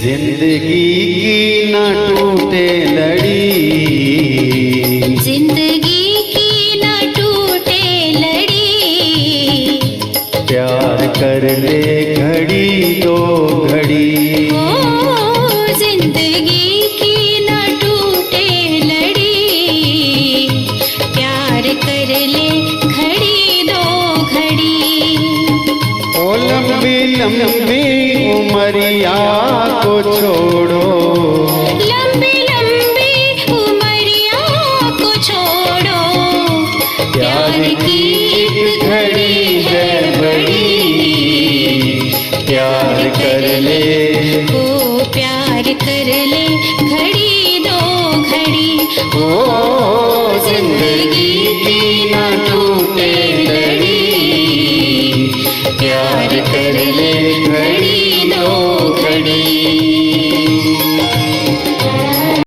जिंदगी की न टूटे लड़ी, जिंदगी की न टूटे लड़ी, प्यार कर ले घड़ी दो घड़ी। ओ जिंदगी की न टूटे लड़ी, प्यार कर ले घड़ी दो घड़ी। ओ लंबी लंबी उमरिया को छोड़ो, लंबी लंबी उमरिया को छोड़ो, प्यार की एक घड़ी है बड़ी, प्यार कर ले, ओ प्यार कर ले घड़ी दो घड़ी। ओ